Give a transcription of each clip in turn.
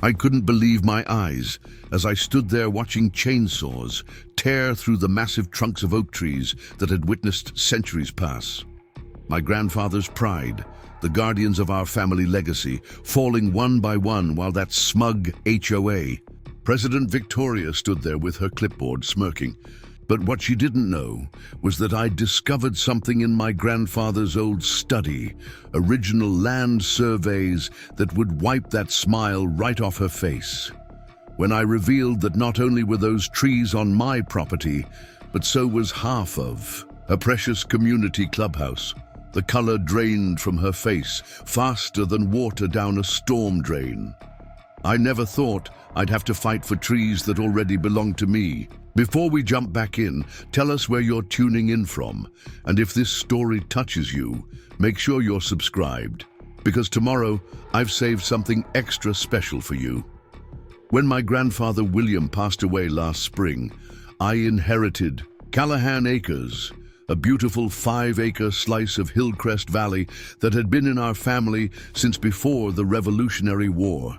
I couldn't believe my eyes as I stood there watching chainsaws tear through the massive trunks of oak trees that had witnessed centuries pass. My grandfather's pride, the guardians of our family legacy, falling one by one while that smug HOA. President Victoria stood there with her clipboard, smirking. But what she didn't know was that I'd discovered something in my grandfather's old study, original land surveys that would wipe that smile right off her face. When I revealed that not only were those trees on my property, but so was half of a precious community clubhouse. The color drained from her face faster than water down a storm drain. I never thought I'd have to fight for trees that already belonged to me. Before we jump back in, tell us where you're tuning in from, and if this story touches you, make sure you're subscribed, because tomorrow I've saved something extra special for you. When my grandfather William passed away last spring, I inherited Callahan Acres, a beautiful 5-acre slice of Hillcrest Valley that had been in our family since before the Revolutionary War.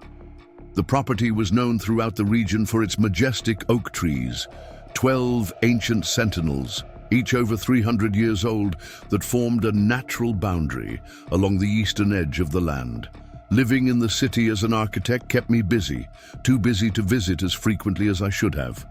The property was known throughout the region for its majestic oak trees, 12 ancient sentinels, each over 300 years old, that formed a natural boundary along the eastern edge of the land. Living in the city as an architect kept me busy, too busy to visit as frequently as I should have.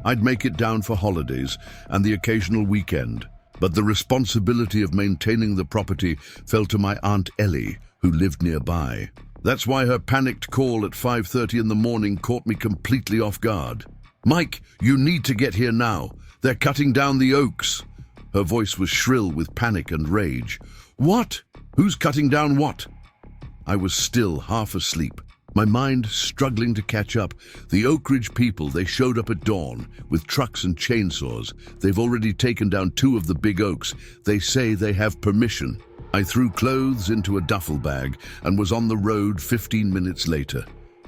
I'd make it down for holidays and the occasional weekend, but the responsibility of maintaining the property fell to my Aunt Ellie, who lived nearby. That's why her panicked call at 5:30 in the morning caught me completely off guard. "Mike, you need to get here now. They're cutting down the oaks." Her voice was shrill with panic and rage. "What? Who's cutting down what?" I was still half asleep, my mind struggling to catch up. The Oak Ridge people, they showed up at dawn with trucks and chainsaws. They've already taken down 2 of the big oaks. They say they have permission. I threw clothes into a duffel bag and was on the road 15 minutes later,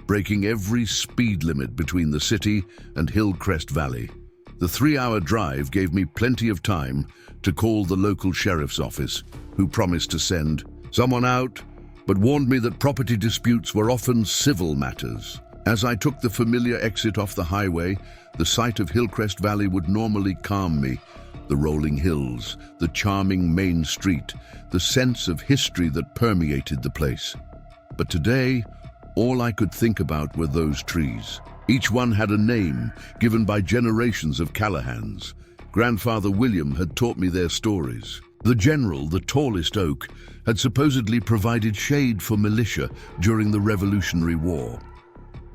breaking every speed limit between the city and Hillcrest Valley. The 3-hour drive gave me plenty of time to call the local sheriff's office, who promised to send someone out, but warned me that property disputes were often civil matters. As I took the familiar exit off the highway, the sight of Hillcrest Valley would normally calm me. The rolling hills, the charming main street, the sense of history that permeated the place. But today, all I could think about were those trees. Each one had a name given by generations of Callahans. Grandfather William had taught me their stories. The general, the tallest oak, had supposedly provided shade for militia during the Revolutionary War.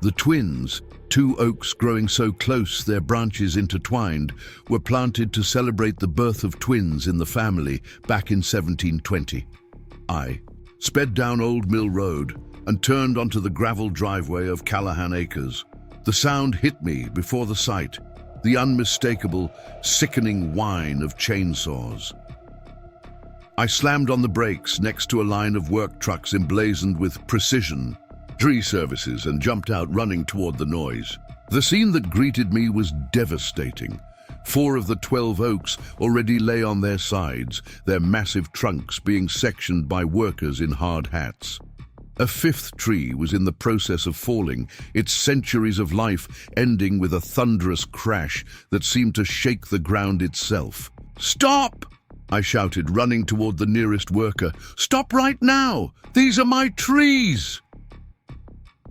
The twins, 2 oaks growing so close their branches intertwined, were planted to celebrate the birth of twins in the family back in 1720. I sped down Old Mill Road and turned onto the gravel driveway of Callahan Acres. The sound hit me before the sight, the unmistakable, sickening whine of chainsaws. I slammed on the brakes next to a line of work trucks emblazoned with precision tree services and jumped out running toward the noise. The scene that greeted me was devastating. 4 of the 12 oaks already lay on their sides, their massive trunks being sectioned by workers in hard hats. A 5th tree was in the process of falling, its centuries of life ending with a thunderous crash that seemed to shake the ground itself. "Stop!" I shouted, running toward the nearest worker. "Stop right now! These are my trees!"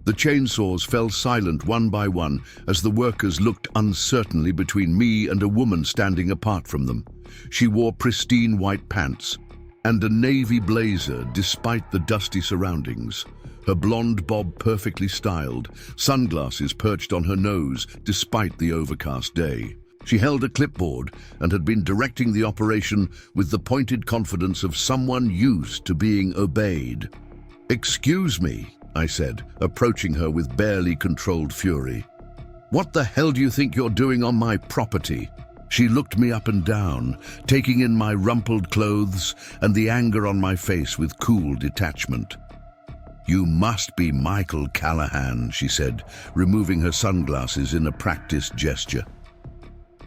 The chainsaws fell silent one by one as the workers looked uncertainly between me and a woman standing apart from them. She wore pristine white pants and a navy blazer despite the dusty surroundings. Her blonde bob perfectly styled, sunglasses perched on her nose despite the overcast day. She held a clipboard and had been directing the operation with the pointed confidence of someone used to being obeyed. "Excuse me," I said, approaching her with barely controlled fury. "What the hell do you think you're doing on my property?" She looked me up and down, taking in my rumpled clothes and the anger on my face with cool detachment. "You must be Michael Callahan," she said, removing her sunglasses in a practiced gesture.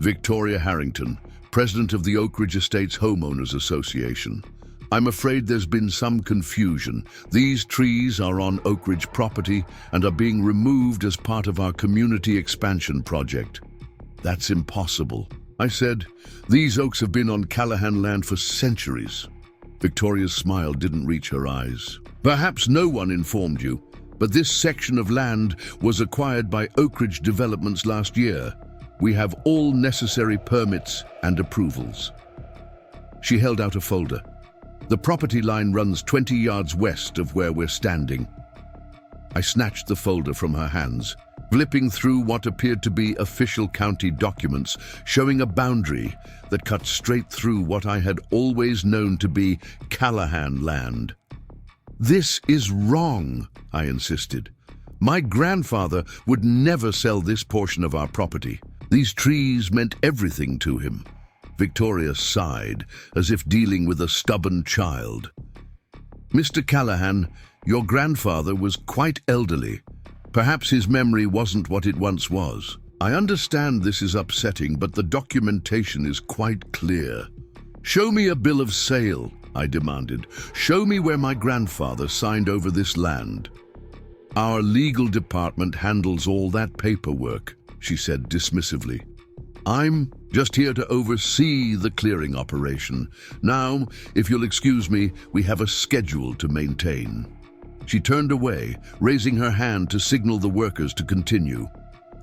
"Victoria Harrington, president of the Oak Ridge Estates Homeowners Association. I'm afraid there's been some confusion. These trees are on Oak Ridge property and are being removed as part of our community expansion project. That's impossible, I said. These oaks have been on Callahan land for centuries. Victoria's smile didn't reach her eyes. Perhaps no one informed you, but this section of land was acquired by Oak Ridge Developments last year. We have all necessary permits and approvals. She held out a folder. The property line runs 20 yards west of where we're standing. I snatched the folder from her hands, flipping through what appeared to be official county documents showing a boundary that cut straight through what I had always known to be Callahan land. This is wrong, I insisted. My grandfather would never sell this portion of our property. These trees meant everything to him. Victoria sighed, as if dealing with a stubborn child. Mr. Callahan, your grandfather was quite elderly. Perhaps his memory wasn't what it once was. I understand this is upsetting, but the documentation is quite clear. Show me a bill of sale, I demanded. Show me where my grandfather signed over this land. Our legal department handles all that paperwork, she said dismissively. I'm just here to oversee the clearing operation. Now, if you'll excuse me, we have a schedule to maintain. She turned away, raising her hand to signal the workers to continue.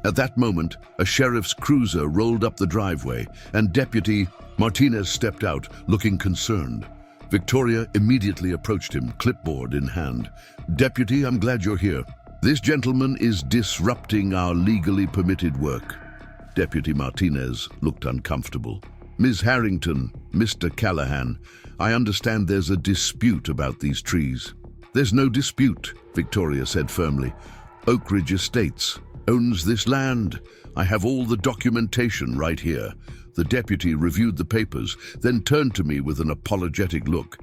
At that moment, a sheriff's cruiser rolled up the driveway, and Deputy Martinez stepped out, looking concerned. Victoria immediately approached him, clipboard in hand. Deputy, I'm glad you're here. This gentleman is disrupting our legally permitted work. Deputy Martinez looked uncomfortable. Ms. Harrington, Mr. Callahan, I understand there's a dispute about these trees. There's no dispute, Victoria said firmly. Oak Ridge Estates owns this land. I have all the documentation right here. The deputy reviewed the papers, then turned to me with an apologetic look.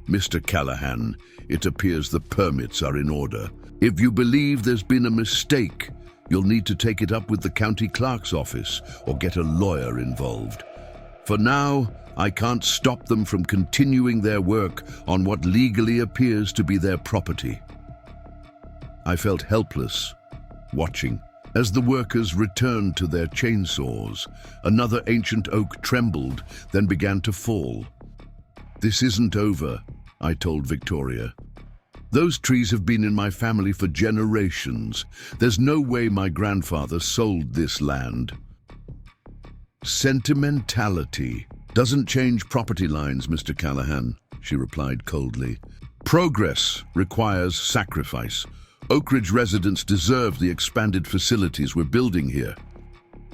Mr. Callahan, it appears the permits are in order. If you believe there's been a mistake, you'll need to take it up with the county clerk's office or get a lawyer involved. For now, I can't stop them from continuing their work on what legally appears to be their property. I felt helpless, watching. As the workers returned to their chainsaws, another ancient oak trembled, then began to fall. This isn't over, I told Victoria. Those trees have been in my family for generations. There's no way my grandfather sold this land. Sentimentality doesn't change property lines, Mr. Callahan, she replied coldly. Progress requires sacrifice. Oak Ridge residents deserve the expanded facilities we're building here.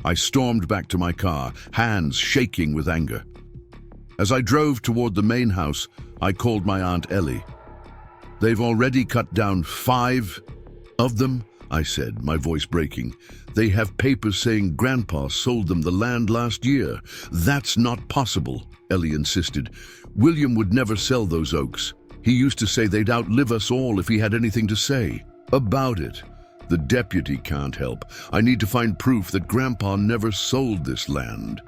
I stormed back to my car, hands shaking with anger. As I drove toward the main house, I called my Aunt Ellie. They've already cut down 5 of them, I said, my voice breaking. They have papers saying Grandpa sold them the land last year. That's not possible, Ellie insisted. William would never sell those oaks. He used to say they'd outlive us all if he had anything to say about it. The deputy can't help. I need to find proof that Grandpa never sold this land.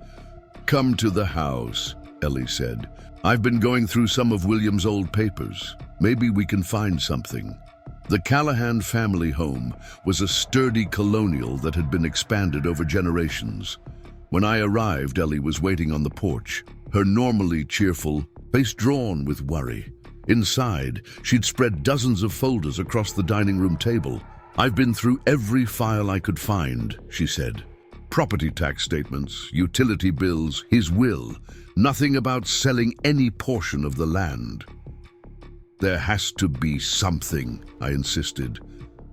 Come to the house, Ellie said. I've been going through some of William's old papers. Maybe we can find something. The Callahan family home was a sturdy colonial that had been expanded over generations. When I arrived, Ellie was waiting on the porch, her normally cheerful face drawn with worry. Inside, she'd spread dozens of folders across the dining room table. I've been through every file I could find, she said. Property tax statements, utility bills, his will. Nothing about selling any portion of the land. There has to be something, I insisted,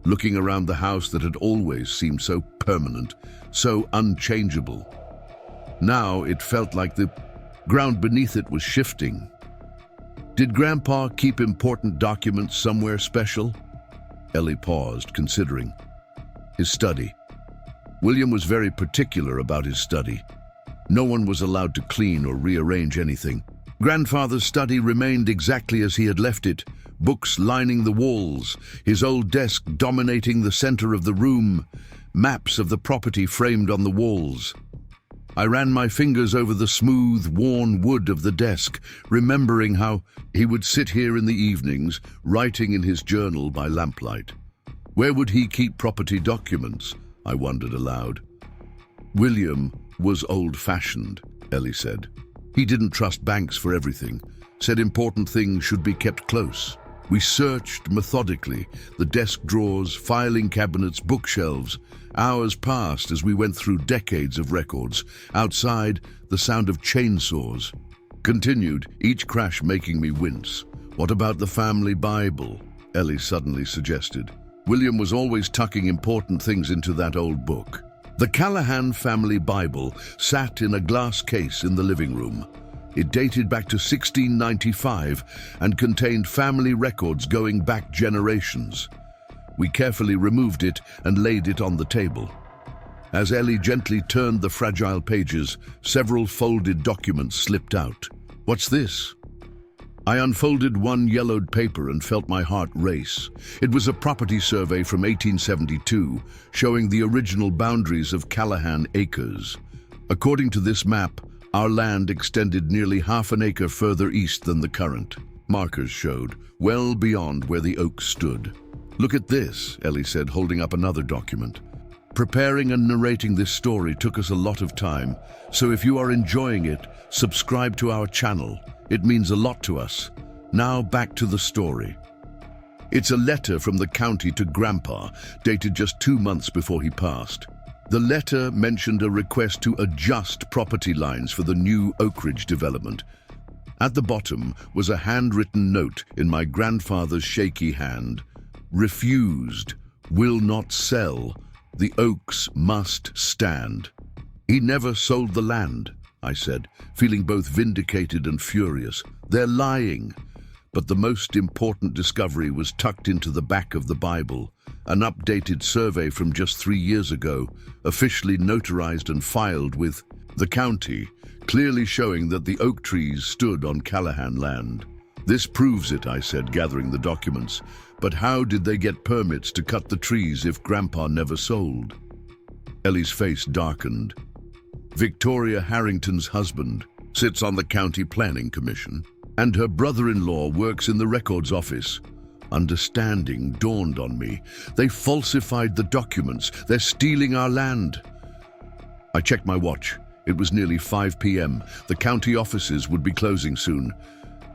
looking around the house that had always seemed so permanent, so unchangeable. Now it felt like the ground beneath it was shifting. Did Grandpa keep important documents somewhere special? Ellie paused, considering. His study. William was very particular about his study. No one was allowed to clean or rearrange anything. Grandfather's study remained exactly as he had left it, books lining the walls, his old desk dominating the center of the room, maps of the property framed on the walls. I ran my fingers over the smooth, worn wood of the desk, remembering how he would sit here in the evenings, writing in his journal by lamplight. Where would he keep property documents? I wondered aloud. William was old-fashioned, Ellie said. He didn't trust banks for everything, said important things should be kept close. We searched methodically, the desk drawers, filing cabinets, bookshelves. Hours passed as we went through decades of records. Outside, the sound of chainsaws continued, each crash making me wince. What about the family Bible? Ellie suddenly suggested. William was always tucking important things into that old book. The Callahan family Bible sat in a glass case in the living room. It dated back to 1695 and contained family records going back generations. We carefully removed it and laid it on the table. As Ellie gently turned the fragile pages, several folded documents slipped out. What's this? I unfolded one yellowed paper and felt my heart race. It was a property survey from 1872, showing the original boundaries of Callahan Acres. According to this map, our land extended nearly half an acre further east than the current. Markers showed, well beyond where the oaks stood. Look at this, Ellie said, holding up another document. Preparing and narrating this story took us a lot of time, so if you are enjoying it, subscribe to our channel. It means a lot to us. Now back to the story. It's a letter from the county to Grandpa, dated just 2 months before he passed. The letter mentioned a request to adjust property lines for the new Oak Ridge development. At the bottom was a handwritten note in my grandfather's shaky hand. Refused, will not sell, the oaks must stand. He never sold the land, I said, feeling both vindicated and furious. They're lying. But the most important discovery was tucked into the back of the Bible, an updated survey from just 3 years ago, officially notarized and filed with the county, clearly showing that the oak trees stood on Callahan land. This proves it, I said, gathering the documents. But how did they get permits to cut the trees if Grandpa never sold? Ellie's face darkened. Victoria Harrington's husband sits on the County Planning Commission, and her brother-in-law works in the records office. Understanding dawned on me. They falsified the documents. They're stealing our land. I checked my watch. It was nearly 5 p.m. The county offices would be closing soon.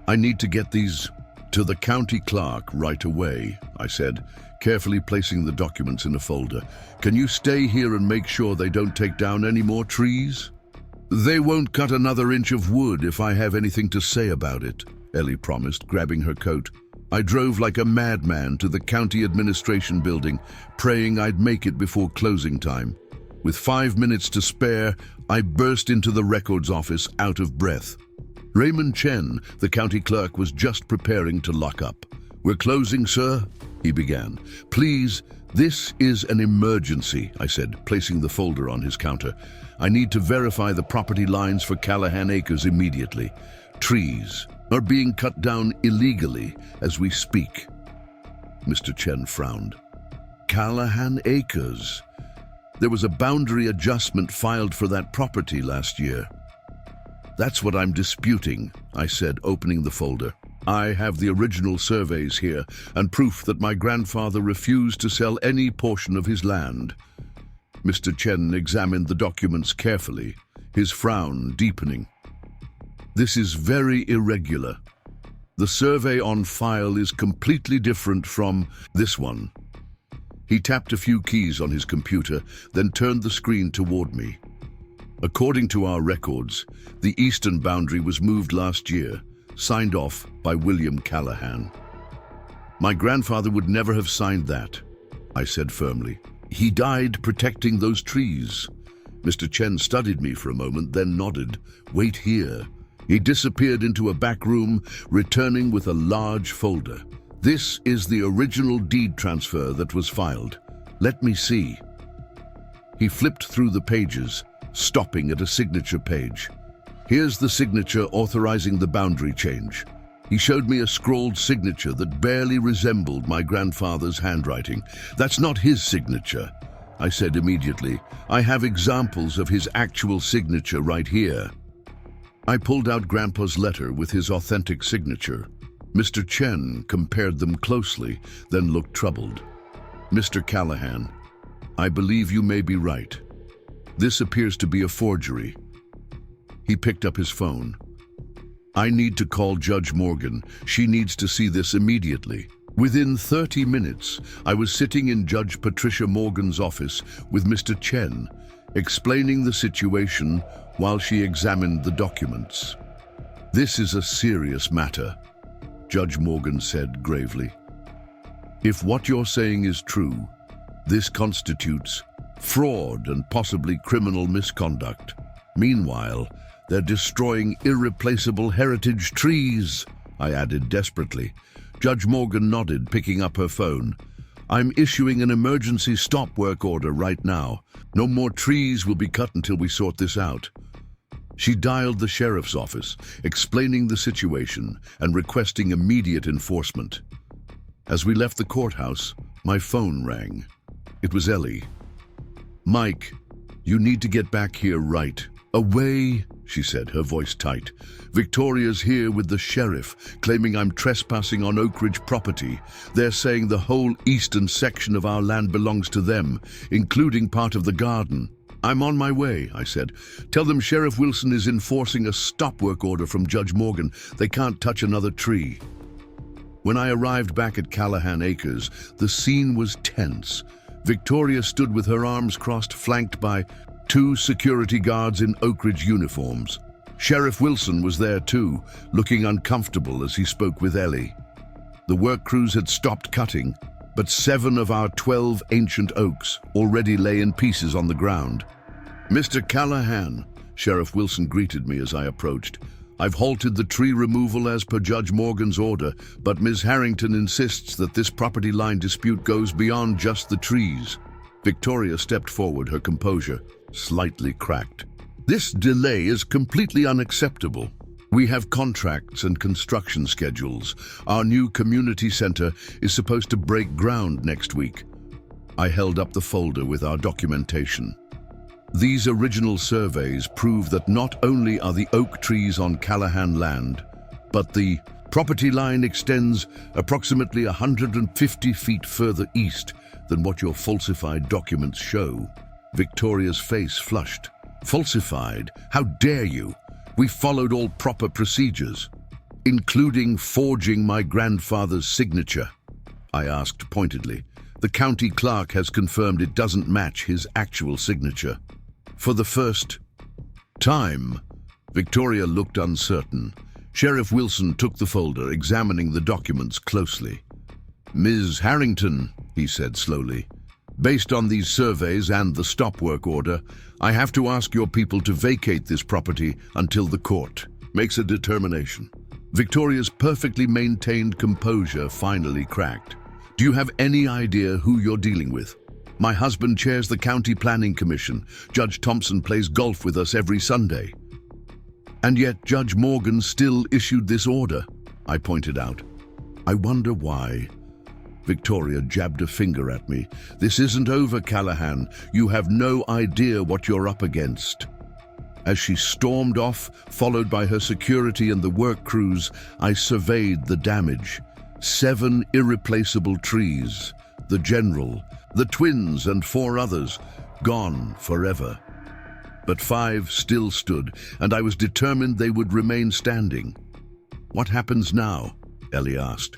I need to get these to the county clerk right away, I said, carefully placing the documents in a folder. Can you stay here and make sure they don't take down any more trees? They won't cut another inch of wood if I have anything to say about it, Ellie promised, grabbing her coat. I drove like a madman to the county administration building, praying I'd make it before closing time. With 5 minutes to spare, I burst into the records office out of breath. Raymond Chen, the county clerk, was just preparing to lock up. We're closing, sir, he began. Please, this is an emergency, I said, placing the folder on his counter. I need to verify the property lines for Callahan Acres immediately. Trees are being cut down illegally as we speak. Mr. Chen frowned. Callahan Acres. There was a boundary adjustment filed for that property last year. That's what I'm disputing, I said, opening the folder. I have the original surveys here and proof that my grandfather refused to sell any portion of his land. Mr. Chen examined the documents carefully, his frown deepening. This is very irregular. The survey on file is completely different from this one. He tapped a few keys on his computer, then turned the screen toward me. According to our records, the eastern boundary was moved last year, signed off by William Callahan. My grandfather would never have signed that, I said firmly. He died protecting those trees. Mr. Chen studied me for a moment, then nodded. Wait here. He disappeared into a back room, returning with a large folder. This is the original deed transfer that was filed. Let me see. He flipped through the pages, stopping at a signature page. Here's the signature authorizing the boundary change. He showed me a scrawled signature that barely resembled my grandfather's handwriting. That's not his signature. I said immediately. I have examples of his actual signature right here. I pulled out Grandpa's letter with his authentic signature. Mr. Chen compared them closely, then looked troubled. Mr. Callahan, I believe you may be right. This appears to be a forgery. He picked up his phone. I need to call Judge Morgan. She needs to see this immediately. Within 30 minutes, I was sitting in Judge Patricia Morgan's office with Mr. Chen, explaining the situation while she examined the documents. This is a serious matter, Judge Morgan said gravely. If what you're saying is true, this constitutes fraud and possibly criminal misconduct. Meanwhile, they're destroying irreplaceable heritage trees, I added desperately. Judge Morgan nodded, picking up her phone. I'm issuing an emergency stop work order right now. No more trees will be cut until we sort this out. She dialed the sheriff's office, explaining the situation and requesting immediate enforcement. As we left the courthouse, my phone rang. It was Ellie. Mike, you need to get back here right away, she said, her voice tight. Victoria's here with the sheriff, claiming I'm trespassing on Oak Ridge property. They're saying the whole eastern section of our land belongs to them, including part of the garden. I'm on my way, I said. Tell them Sheriff Wilson is enforcing a stop work order from Judge Morgan. They can't touch another tree. When I arrived back at Callahan Acres, the scene was tense. Victoria stood with her arms crossed, flanked by 2 security guards in Oak Ridge uniforms. Sheriff Wilson was there too, looking uncomfortable as he spoke with Ellie. The work crews had stopped cutting, but 7 of our 12 ancient oaks already lay in pieces on the ground. Mr. Callahan, Sheriff Wilson greeted me as I approached. I've halted the tree removal as per Judge Morgan's order, but Ms. Harrington insists that this property line dispute goes beyond just the trees. Victoria stepped forward, her composure slightly cracked. This delay is completely unacceptable. We have contracts and construction schedules. Our new community center is supposed to break ground next week. I held up the folder with our documentation. These original surveys prove that not only are the oak trees on Callahan land, but the property line extends approximately 150 feet further east than what your falsified documents show. Victoria's face flushed. Falsified? How dare you? We followed all proper procedures, including forging my grandfather's signature. I asked pointedly. The county clerk has confirmed it doesn't match his actual signature. For the first time, Victoria looked uncertain. Sheriff Wilson took the folder, examining the documents closely. Ms. Harrington, he said slowly, based on these surveys and the stop work order, I have to ask your people to vacate this property until the court makes a determination. Victoria's perfectly maintained composure finally cracked. Do you have any idea who you're dealing with? My husband chairs the County Planning Commission. Judge Thompson plays golf with us every Sunday. And yet Judge Morgan still issued this order, I pointed out. I wonder why. Victoria jabbed a finger at me. This isn't over, Callahan. You have no idea what you're up against. As she stormed off, followed by her security and the work crews, I surveyed the damage. 7 irreplaceable trees. The general, the twins and 4 others, gone forever. But 5 still stood, and I was determined they would remain standing. What happens now? Ellie asked.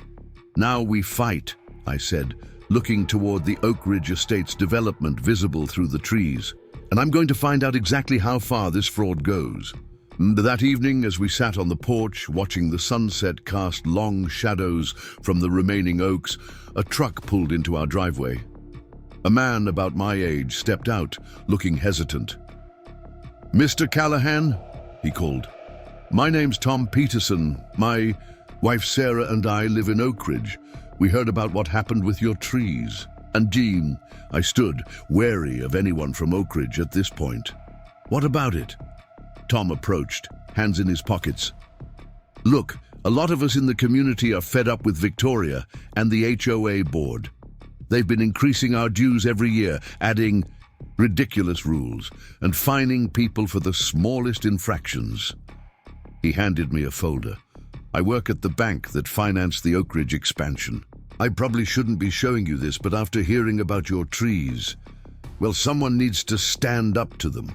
Now we fight, I said, looking toward the Oak Ridge Estates development visible through the trees. And I'm going to find out exactly how far this fraud goes. That evening, as we sat on the porch, watching the sunset cast long shadows from the remaining oaks, a truck pulled into our driveway. A man about my age stepped out, looking hesitant. Mr. Callahan, he called. My name's Tom Peterson. My wife Sarah and I live in Oak Ridge. We heard about what happened with your trees. And Jean, I stood, wary of anyone from Oak Ridge at this point. What about it? Tom approached, hands in his pockets. Look, a lot of us in the community are fed up with Victoria and the HOA board. They've been increasing our dues every year, adding ridiculous rules and fining people for the smallest infractions." He handed me a folder. "I work at the bank that financed the Oak Ridge expansion. I probably shouldn't be showing you this, but after hearing about your trees, well, someone needs to stand up to them."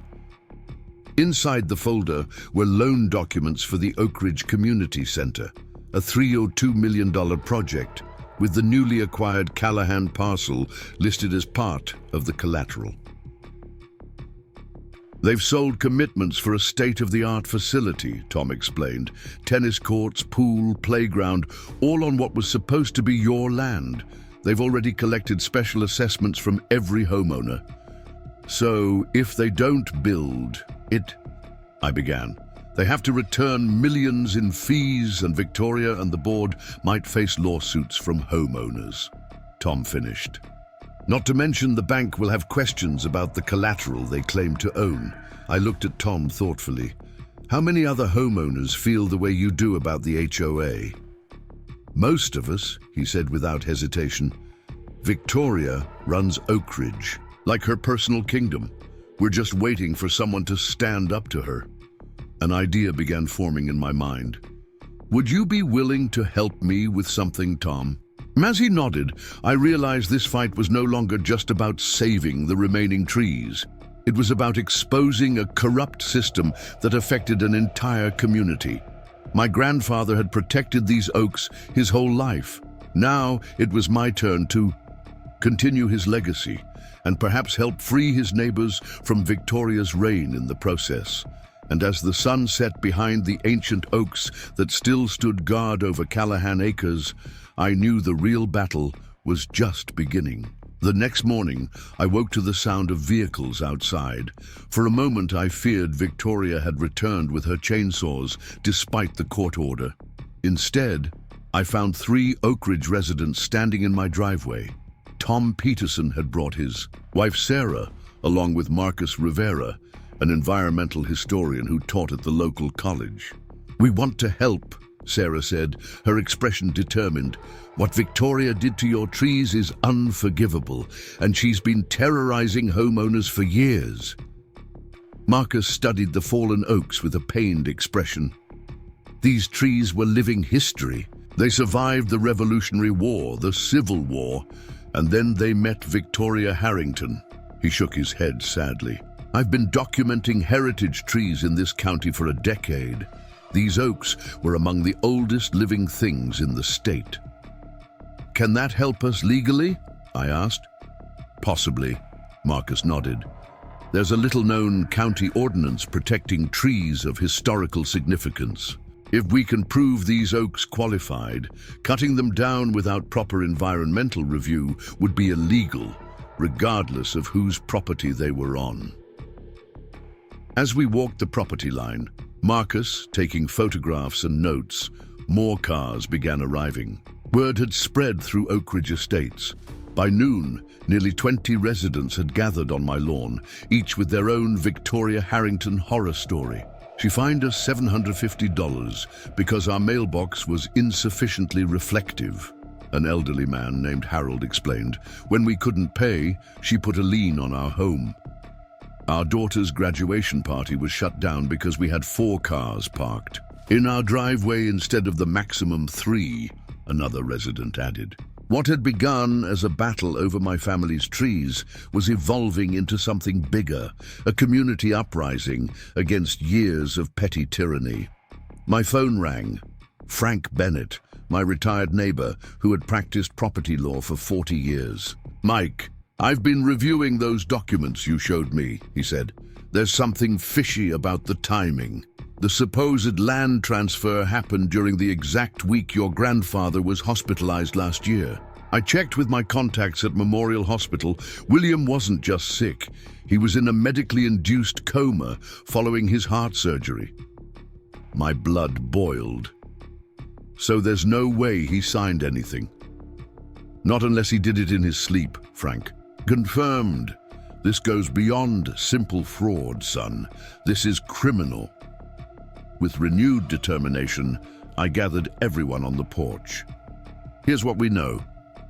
Inside the folder were loan documents for the Oak Ridge Community Center, a $302 million project with the newly acquired Callahan parcel listed as part of the collateral. "They've sold commitments for a state-of-the-art facility," Tom explained. "Tennis courts, pool, playground, all on what was supposed to be your land. They've already collected special assessments from every homeowner. So, if they don't build it," I began. "They have to return millions in fees, and Victoria and the board might face lawsuits from homeowners," Tom finished. "Not to mention the bank will have questions about the collateral they claim to own." I looked at Tom thoughtfully. "How many other homeowners feel the way you do about the HOA?" "Most of us," he said without hesitation. "Victoria runs Oak Ridge, like her personal kingdom. We're just waiting for someone to stand up to her." An idea began forming in my mind. "Would you be willing to help me with something, Tom?" As he nodded, I realized this fight was no longer just about saving the remaining trees. It was about exposing a corrupt system that affected an entire community. My grandfather had protected these oaks his whole life. Now it was my turn to continue his legacy and perhaps help free his neighbors from Victoria's reign in the process. And as the sun set behind the ancient oaks that still stood guard over Callahan Acres, I knew the real battle was just beginning. The next morning, I woke to the sound of vehicles outside. For a moment, I feared Victoria had returned with her chainsaws, despite the court order. Instead, I found 3 Oak Ridge residents standing in my driveway. Tom Peterson had brought his wife Sarah, along with Marcus Rivera, an environmental historian who taught at the local college. "We want to help," Sarah said, her expression determined. "What Victoria did to your trees is unforgivable, and she's been terrorizing homeowners for years." Marcus studied the fallen oaks with a pained expression. "These trees were living history. They survived the Revolutionary War, the Civil War, and then they met Victoria Harrington." He shook his head sadly. "I've been documenting heritage trees in this county for a decade. These oaks were among the oldest living things in the state." "Can that help us legally?" I asked. "Possibly," Marcus nodded. "There's a little-known county ordinance protecting trees of historical significance. If we can prove these oaks qualified, cutting them down without proper environmental review would be illegal, regardless of whose property they were on." As we walked the property line, Marcus taking photographs and notes, more cars began arriving. Word had spread through Oak Ridge Estates. By noon, nearly 20 residents had gathered on my lawn, each with their own Victoria Harrington horror story. She fined us $750 because our mailbox was insufficiently reflective, an elderly man named Harold explained. When we couldn't pay, she put a lien on our home. Our daughter's graduation party was shut down because we had 4 cars parked in our driveway instead of the maximum 3, another resident added. What had begun as a battle over my family's trees was evolving into something bigger, a community uprising against years of petty tyranny. My phone rang. Frank Bennett, my retired neighbor who had practiced property law for 40 years. "Mike, I've been reviewing those documents you showed me," he said. "There's something fishy about the timing. The supposed land transfer happened during the exact week your grandfather was hospitalized last year. I checked with my contacts at Memorial Hospital. William wasn't just sick. He was in a medically induced coma following his heart surgery." My blood boiled. "So there's no way he signed anything?" "Not unless he did it in his sleep, Frank." "Confirmed. This goes beyond simple fraud, son. This is criminal." With renewed determination, I gathered everyone on the porch. "Here's what we know.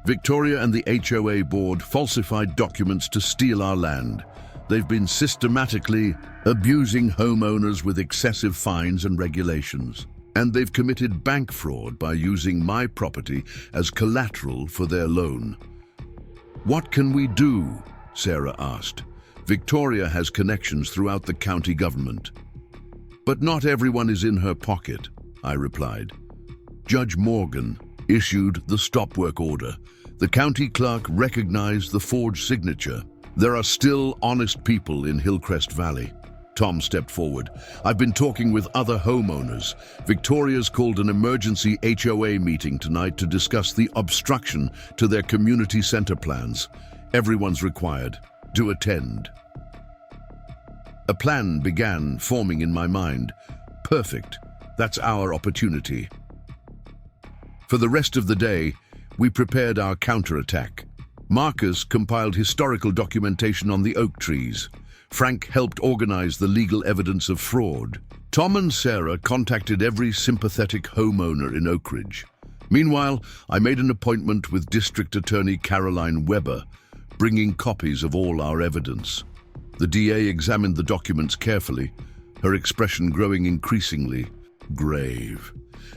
Victoria and the HOA board falsified documents to steal our land. They've been systematically abusing homeowners with excessive fines and regulations. And they've committed bank fraud by using my property as collateral for their loan. What can we do? Sarah asked. Victoria has connections throughout the county government. But not everyone is in her pocket, I replied. Judge Morgan issued the stop work order. The county clerk recognized the forged signature. There are still honest people in Hillcrest Valley. Tom stepped forward. I've been talking with other homeowners. Victoria's called an emergency HOA meeting tonight to discuss the obstruction to their community center plans. Everyone's required to attend. A plan began forming in my mind. Perfect. That's our opportunity. For the rest of the day, we prepared our counterattack. Marcus compiled historical documentation on the oak trees. Frank helped organize the legal evidence of fraud. Tom and Sarah contacted every sympathetic homeowner in Oak Ridge. Meanwhile, I made an appointment with District Attorney Caroline Weber, bringing copies of all our evidence. The DA examined the documents carefully, her expression growing increasingly grave.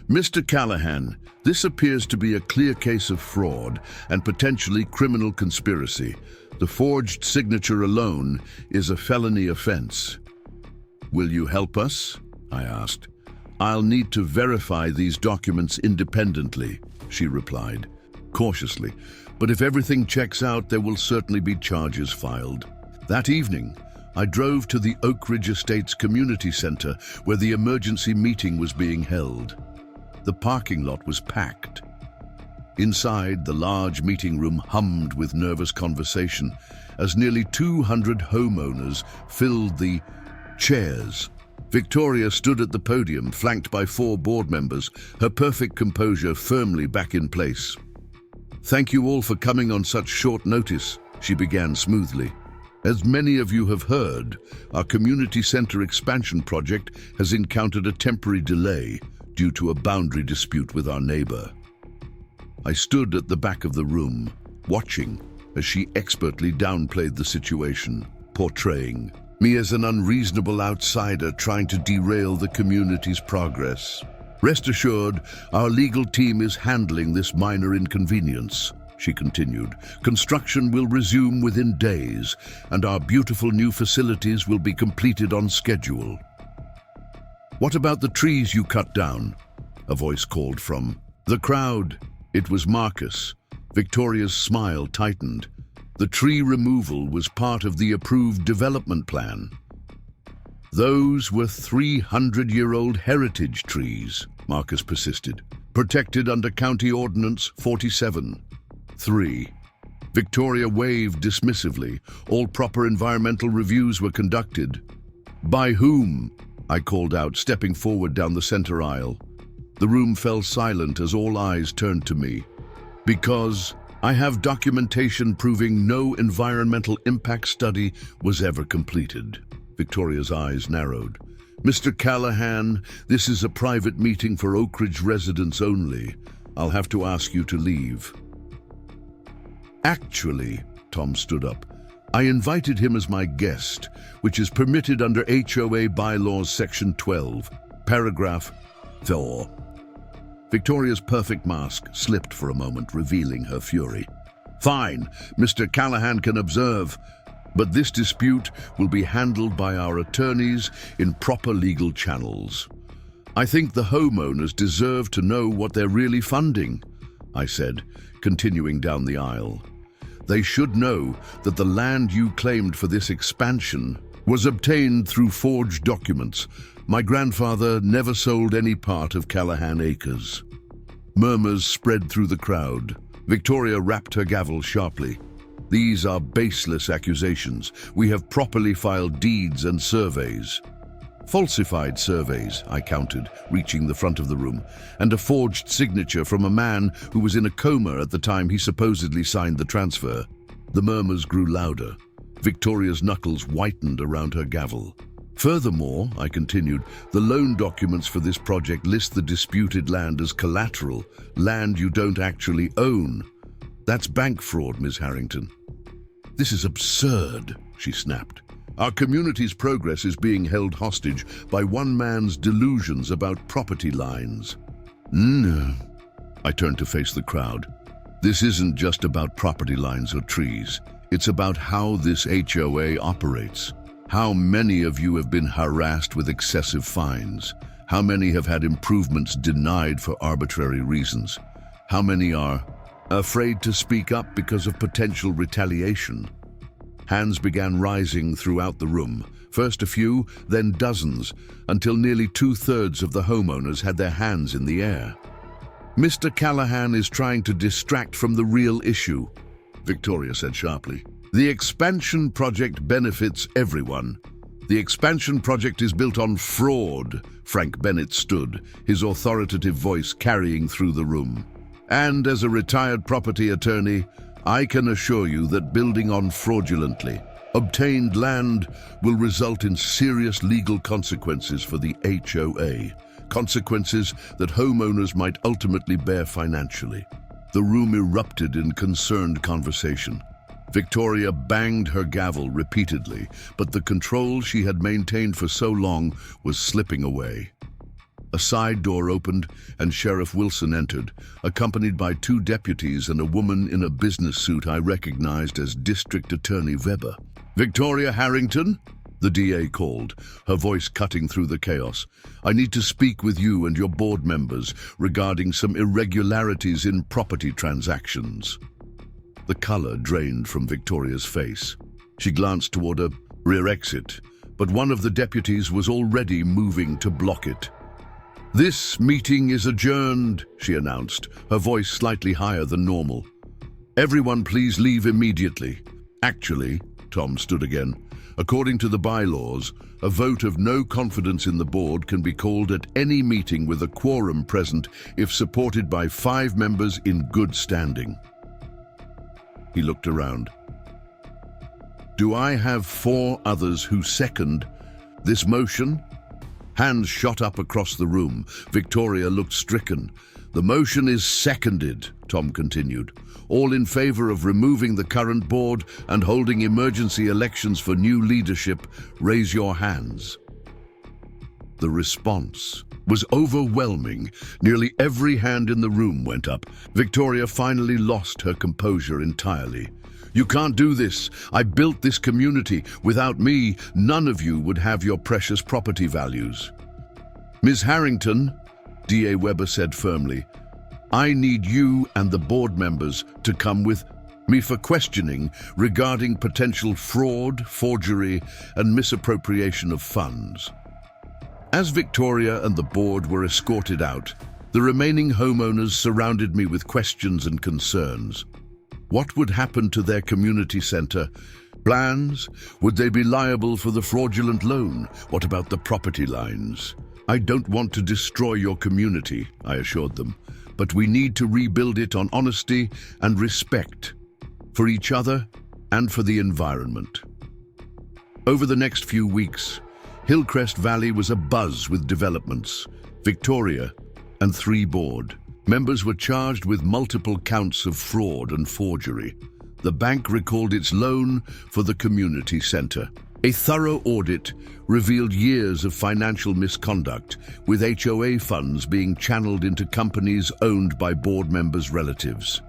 Mr. Callahan, this appears to be a clear case of fraud and potentially criminal conspiracy. The forged signature alone is a felony offense. Will you help us? I asked. I'll need to verify these documents independently, she replied, cautiously. But if everything checks out, there will certainly be charges filed. That evening, I drove to the Oak Ridge Estates Community Center where the emergency meeting was being held. The parking lot was packed. Inside, the large meeting room hummed with nervous conversation as nearly 200 homeowners filled the chairs. Victoria stood at the podium, flanked by 4 board members, her perfect composure firmly back in place. Thank you all for coming on such short notice, she began smoothly. As many of you have heard, our community center expansion project has encountered a temporary delay due to a boundary dispute with our neighbor. I stood at the back of the room, watching as she expertly downplayed the situation, portraying me as an unreasonable outsider trying to derail the community's progress. Rest assured, our legal team is handling this minor inconvenience, she continued. Construction will resume within days, and our beautiful new facilities will be completed on schedule. What about the trees you cut down? A voice called from the crowd. It was Marcus. Victoria's smile tightened. The tree removal was part of the approved development plan. Those were 300-year-old heritage trees, Marcus persisted, protected under County Ordinance 47-3. Victoria waved dismissively. All proper environmental reviews were conducted. By whom? I called out, stepping forward down the center aisle. The room fell silent as all eyes turned to me. Because I have documentation proving no environmental impact study was ever completed. Victoria's eyes narrowed. Mr. Callahan, this is a private meeting for Oak Ridge residents only. I'll have to ask you to leave. Actually, Tom stood up. I invited him as my guest, which is permitted under HOA Bylaws Section 12, Paragraph 4. Victoria's perfect mask slipped for a moment, revealing her fury. Fine, Mr. Callahan can observe, but this dispute will be handled by our attorneys in proper legal channels. I think the homeowners deserve to know what they're really funding, I said, continuing down the aisle. They should know that the land you claimed for this expansion was obtained through forged documents. My grandfather never sold any part of Callahan Acres. Murmurs spread through the crowd. Victoria rapped her gavel sharply. These are baseless accusations. We have properly filed deeds and surveys. Falsified surveys, I counted, reaching the front of the room, and a forged signature from a man who was in a coma at the time he supposedly signed the transfer. The murmurs grew louder. Victoria's knuckles whitened around her gavel. Furthermore, I continued, the loan documents for this project list the disputed land as collateral, land you don't actually own. That's bank fraud, Ms. Harrington. This is absurd, she snapped. Our community's progress is being held hostage by one man's delusions about property lines. No. I turned to face the crowd. This isn't just about property lines or trees. It's about how this HOA operates. How many of you have been harassed with excessive fines? How many have had improvements denied for arbitrary reasons? How many are afraid to speak up because of potential retaliation? Hands began rising throughout the room. First a few, then dozens, until nearly 2/3 of the homeowners had their hands in the air. Mr. Callahan is trying to distract from the real issue, Victoria said sharply. The expansion project benefits everyone. The expansion project is built on fraud, Frank Bennett stood, his authoritative voice carrying through the room. And as a retired property attorney, I can assure you that building on fraudulently obtained land will result in serious legal consequences for the HOA, consequences that homeowners might ultimately bear financially. The room erupted in concerned conversation. Victoria banged her gavel repeatedly, but the control she had maintained for so long was slipping away. A side door opened and Sheriff Wilson entered, accompanied by 2 deputies and a woman in a business suit I recognized as District Attorney Weber. Victoria Harrington? The DA called, her voice cutting through the chaos. I need to speak with you and your board members regarding some irregularities in property transactions. The color drained from Victoria's face. She glanced toward a rear exit, but one of the deputies was already moving to block it. This meeting is adjourned, she announced, her voice slightly higher than normal. Everyone please leave immediately. Actually, Tom stood again. According to the bylaws, a vote of no confidence in the board can be called at any meeting with a quorum present if supported by 5 members in good standing. He looked around. Do I have 4 others who second this motion? Hands shot up across the room. Victoria looked stricken. The motion is seconded, Tom continued. All in favor of removing the current board and holding emergency elections for new leadership, raise your hands. The response was overwhelming. Nearly every hand in the room went up. Victoria finally lost her composure entirely. You can't do this. I built this community. Without me, none of you would have your precious property values. Ms. Harrington, DA Weber said firmly, I need you and the board members to come with me for questioning regarding potential fraud, forgery, and misappropriation of funds. As Victoria and the board were escorted out, the remaining homeowners surrounded me with questions and concerns. What would happen to their community center? Plans? Would they be liable for the fraudulent loan? What about the property lines? I don't want to destroy your community, I assured them, but we need to rebuild it on honesty and respect for each other and for the environment. Over the next few weeks, Hillcrest Valley was abuzz with developments. Victoria and 3 board members were charged with multiple counts of fraud and forgery. The bank recalled its loan for the community center. A thorough audit revealed years of financial misconduct, with HOA funds being channeled into companies owned by board members' relatives.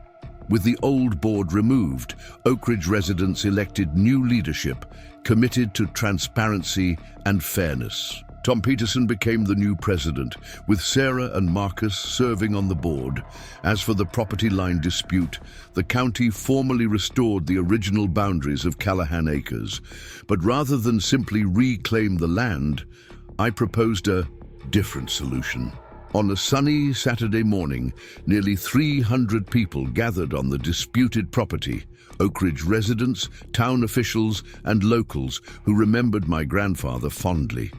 With the old board removed, Oak Ridge residents elected new leadership committed to transparency and fairness. Tom Peterson became the new president, with Sarah and Marcus serving on the board. As for the property line dispute, the county formally restored the original boundaries of Callahan Acres. But rather than simply reclaim the land, I proposed a different solution. On a sunny Saturday morning, nearly 300 people gathered on the disputed property. Oak Ridge residents, town officials, and locals who remembered my grandfather fondly.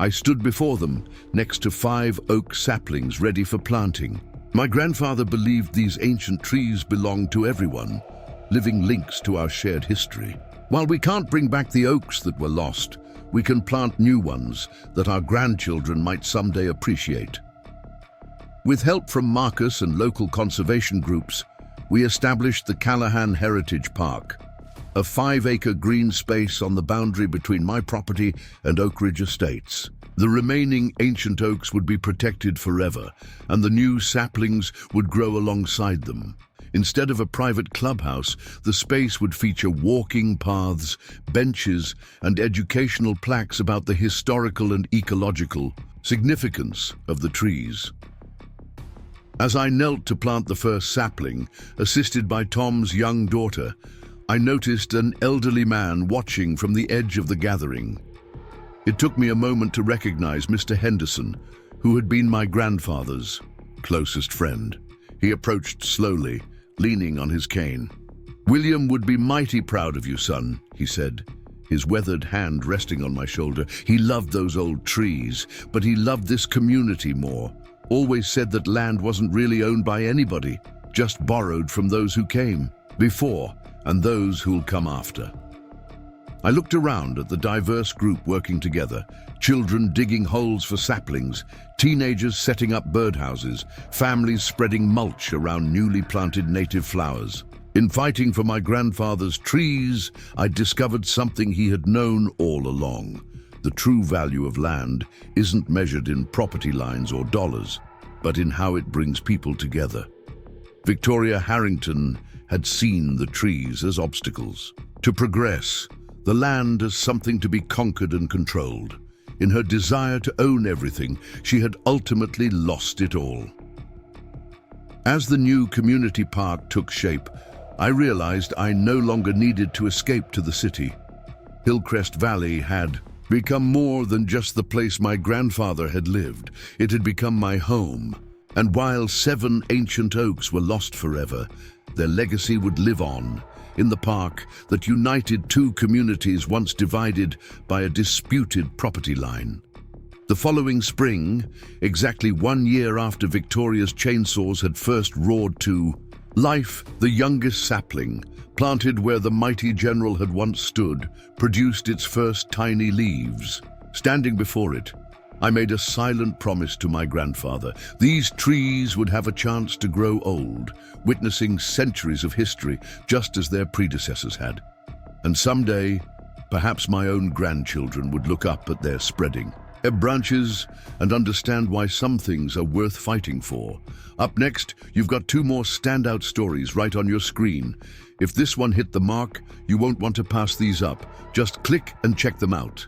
I stood before them, next to 5 oak saplings ready for planting. My grandfather believed these ancient trees belonged to everyone, living links to our shared history. While we can't bring back the oaks that were lost, we can plant new ones that our grandchildren might someday appreciate. With help from Marcus and local conservation groups, we established the Callahan Heritage Park, a 5-acre green space on the boundary between my property and Oak Ridge Estates. The remaining ancient oaks would be protected forever, and the new saplings would grow alongside them. Instead of a private clubhouse, the space would feature walking paths, benches, and educational plaques about the historical and ecological significance of the trees. As I knelt to plant the first sapling, assisted by Tom's young daughter, I noticed an elderly man watching from the edge of the gathering. It took me a moment to recognize Mr. Henderson, who had been my grandfather's closest friend. He approached slowly, leaning on his cane. "William would be mighty proud of you, son," he said, his weathered hand resting on my shoulder. He loved those old trees, but he loved this community more. Always said that land wasn't really owned by anybody, just borrowed from those who came before and those who'll come after. I looked around at the diverse group working together, children digging holes for saplings, teenagers setting up birdhouses, families spreading mulch around newly planted native flowers. In fighting for my grandfather's trees, I discovered something he had known all along. The true value of land isn't measured in property lines or dollars, but in how it brings people together. Victoria Harrington had seen the trees as obstacles to progress, the land as something to be conquered and controlled. In her desire to own everything, she had ultimately lost it all. As the new community park took shape, I realized I no longer needed to escape to the city. Hillcrest Valley had become more than just the place my grandfather had lived. It had become my home. And while 7 ancient oaks were lost forever, their legacy would live on in the park that united 2 communities once divided by a disputed property line. The following spring, exactly 1 year after Victoria's chainsaws had first roared to life, the youngest sapling, planted where the mighty general had once stood, produced its first tiny leaves. Standing before it, I made a silent promise to my grandfather. These trees would have a chance to grow old, witnessing centuries of history just as their predecessors had. And someday, perhaps my own grandchildren would look up at their spreading branches and understand why some things are worth fighting for. Up next, you've got 2 more standout stories right on your screen. If this one hit the mark, you won't want to pass these up. Just click and check them out.